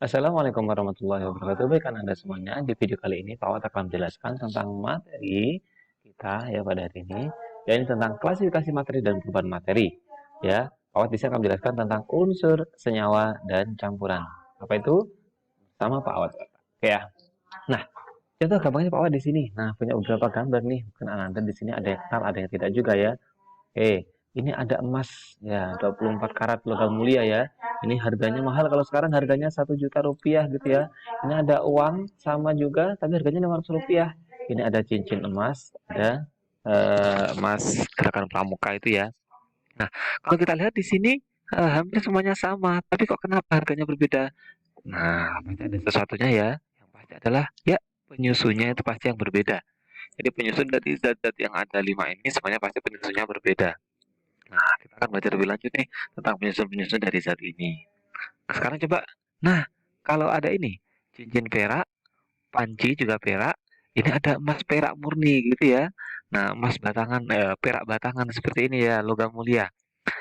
Assalamualaikum warahmatullahi wabarakatuh. Baik kan Anda semuanya, di video kali ini Pak Wat akan menjelaskan tentang materi kita ya pada hari ini, yakni tentang klasifikasi materi dan perubahan materi. Ya, Pak Wat di sini akan menjelaskan tentang unsur, senyawa, dan campuran. Apa itu? Sama Pak Wat. Oke ya. Nah, contoh gampangnya Pak Wat di sini. Nah, punya beberapa gambar nih. Mungkin Anda di sini ada yang kenal, ada yang tidak juga ya. Ini ada emas ya 24 karat logam mulia ya. Ini harganya mahal kalau sekarang harganya 1 juta rupiah gitu ya. Ini ada uang sama juga tapi harganya 500 rupiah. Ini ada cincin emas, ada emas gerakan pramuka itu ya. Nah, kalau kita lihat di sini hampir semuanya sama, tapi kok kenapa harganya berbeda? Nah, pasti ada sesuatunya ya. Yang pasti adalah ya penyusunnya itu pasti yang berbeda. Jadi penyusun dari zat-zat yang ada 5 ini semuanya pasti penyusunnya berbeda. Nah, kita akan belajar lebih lanjut nih tentang penyusun-penyusun dari zat ini. Nah, sekarang coba, nah, kalau ada ini, cincin perak, panci juga perak, ini ada emas perak murni gitu ya. Nah, emas batangan, perak batangan seperti ini ya, logam mulia.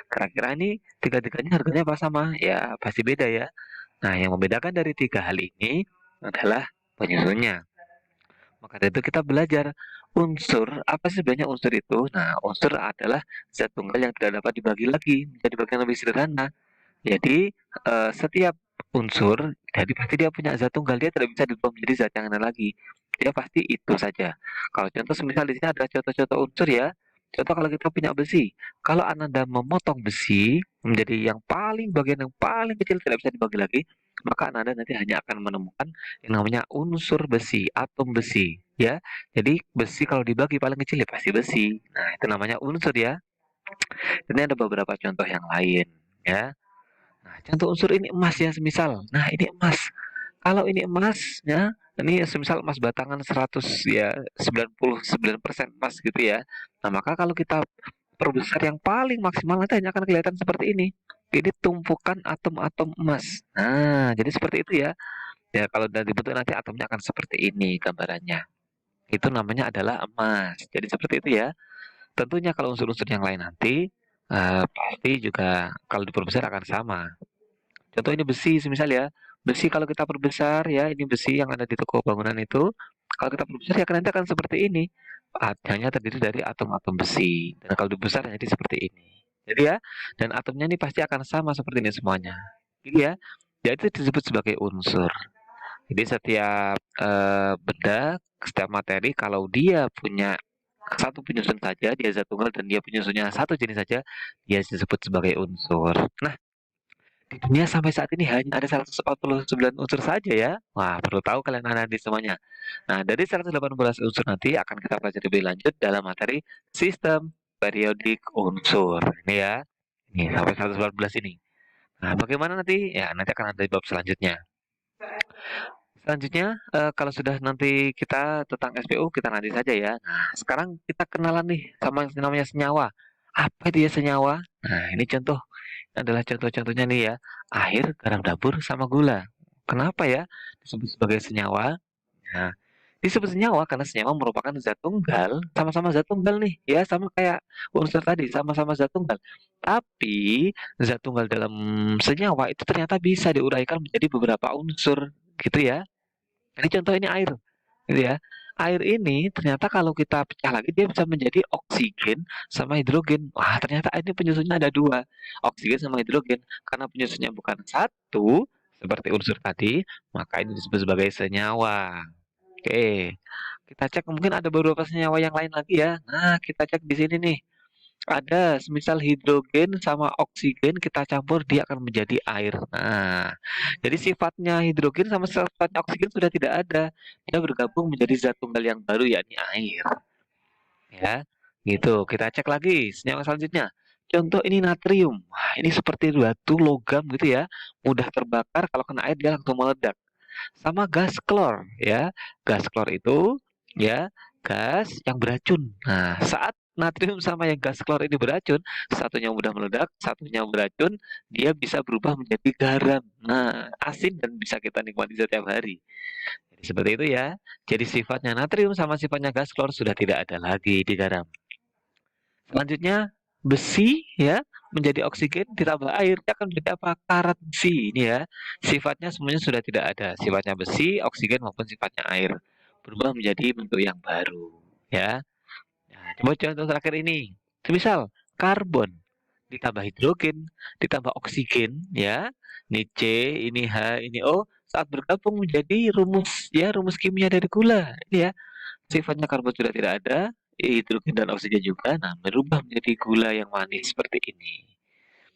Kira-kira ini tiga-tiganya harganya apa sama? Ya, pasti beda ya. Nah, yang membedakan dari tiga hal ini adalah penyusunnya. Maka dari itu kita belajar unsur, apa sih sebenarnya unsur itu? Nah, unsur adalah zat tunggal yang tidak dapat dibagi lagi menjadi bagian lebih sederhana. Jadi, setiap unsur, jadi pasti dia punya zat tunggal, dia tidak bisa dirubah menjadi zat yang lain lagi. Dia pasti itu saja. Kalau contoh semisal di sini ada contoh-contoh unsur ya. Contoh kalau kita punya besi, kalau Anda memotong besi menjadi yang paling bagian yang paling kecil tidak bisa dibagi lagi, maka Anda nanti hanya akan menemukan yang namanya unsur besi, atom besi, ya. Jadi besi kalau dibagi paling kecil ya pasti besi. Nah, itu namanya unsur ya. Ini ada beberapa contoh yang lain, ya. Nah, contoh unsur ini emas ya, semisal. Nah, ini emas. Kalau ini emas, ya, ini semisal emas batangan 100 ya, 99% emas gitu ya. Nah, maka kalau kita perbesar yang paling maksimal nanti hanya akan kelihatan seperti ini. Ini tumpukan atom-atom emas. Nah, jadi seperti itu ya. Ya, kalau udah dibentuk nanti atomnya akan seperti ini gambarannya. Itu namanya adalah emas. Jadi seperti itu ya. Tentunya kalau unsur-unsur yang lain nanti pasti juga kalau diperbesar akan sama. Contoh ini besi, semisal ya. Besi kalau kita perbesar ya, ini besi yang ada di toko bangunan itu. Kalau kita perbesar ya nanti akan seperti ini. Hanya terdiri dari atom-atom besi. Dan kalau dibesar jadi seperti ini. Jadi ya, dan atomnya ini pasti akan sama seperti ini semuanya. Jadi ya, jadi itu disebut sebagai unsur. Jadi setiap benda, setiap materi kalau dia punya satu penyusun saja, dia zat tunggal dan dia penyusunnya satu jenis saja, dia disebut sebagai unsur. Nah, di dunia sampai saat ini hanya ada 149 unsur saja ya. Wah, perlu tahu kalian anak-anak semuanya. Nah, dari 118 unsur nanti akan kita pelajari lebih lanjut dalam materi sistem periodik unsur. Ini ya. Ini sampai 118 ini. Nah, bagaimana nanti? Ya, nanti akan ada di bab selanjutnya. Selanjutnya, kalau sudah nanti kita tentang SPU, kita nanti saja ya. Nah, sekarang kita kenalan nih sama yang namanya senyawa. Apa itu ya senyawa? Nah, ini contoh adalah contoh-contohnya nih ya. Air, garam dapur, sama gula. Kenapa ya disebut sebagai senyawa? Nah, disebut senyawa karena senyawa merupakan zat tunggal, sama-sama zat tunggal nih, ya sama kayak unsur tadi, sama-sama zat tunggal. Tapi zat tunggal dalam senyawa itu ternyata bisa diuraikan menjadi beberapa unsur, gitu ya. Ini contoh ini air, gitu ya. Air ini ternyata kalau kita pecah lagi dia bisa menjadi oksigen sama hidrogen. Wah, ternyata ini penyusunnya ada dua, oksigen sama hidrogen. Karena penyusunnya bukan satu seperti unsur tadi, maka ini disebut sebagai senyawa. Oke, kita cek mungkin ada beberapa senyawa yang lain lagi ya. Nah, kita cek di sini nih. Ada semisal hidrogen sama oksigen kita campur dia akan menjadi air. Nah, jadi sifatnya hidrogen sama sifatnya oksigen sudah tidak ada. Dia bergabung menjadi zat tunggal yang baru yakni air. Ya, gitu. Kita cek lagi senyawa selanjutnya. Contoh ini natrium. Wah, ini seperti batu logam gitu ya. Mudah terbakar kalau kena air dia langsung meledak. Sama gas klor ya. Gas klor itu ya gas yang beracun. Nah, saat natrium sama yang gas klor ini beracun, satunya mudah meledak, satunya beracun, dia bisa berubah menjadi garam. Nah, asin dan bisa kita nikmati setiap hari. Jadi seperti itu ya. Jadi sifatnya natrium sama sifatnya gas klor sudah tidak ada lagi di garam. Selanjutnya besi ya menjadi oksigen ditambah air, dia akan menjadi apa? Karat besi ini ya. Sifatnya semuanya sudah tidak ada. Sifatnya besi, oksigen maupun sifatnya air. Berubah menjadi bentuk yang baru ya. Nah, coba contoh terakhir ini. Misal karbon ditambah hidrogen, ditambah oksigen ya. Ini C, ini H, ini O saat bergabung menjadi rumus kimia dari gula. Ini ya. Sifatnya karbon sudah tidak ada, hidrogen dan oksigen juga. Nah, berubah menjadi gula yang manis seperti ini.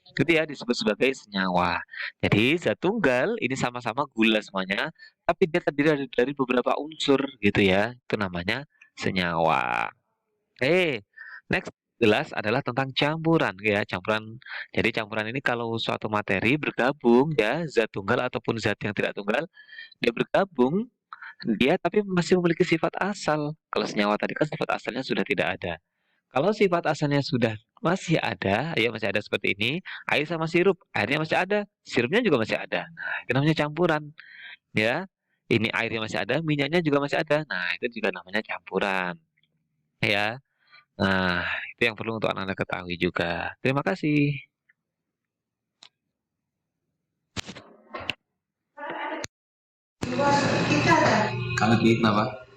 Itu ya disebut sebagai senyawa. Jadi zat tunggal ini sama-sama gula semuanya, tapi dia terdiri dari beberapa unsur gitu ya. Itu namanya senyawa. Next jelas adalah tentang campuran ya, campuran. Jadi campuran ini kalau suatu materi bergabung ya, zat tunggal ataupun zat yang tidak tunggal, dia bergabung, dia tapi masih memiliki sifat asal. Kalau senyawa tadi kan sifat asalnya sudah tidak ada. Kalau sifat asalnya sudah masih ada, ya masih ada seperti ini, air sama sirup, airnya masih ada, sirupnya juga masih ada. Nah, itu namanya campuran, ya. Ini airnya masih ada, minyaknya juga masih ada. Nah, itu juga namanya campuran, ya. Nah, itu yang perlu untuk Anda ketahui juga. Terima kasih. Kalau gitu kenapa?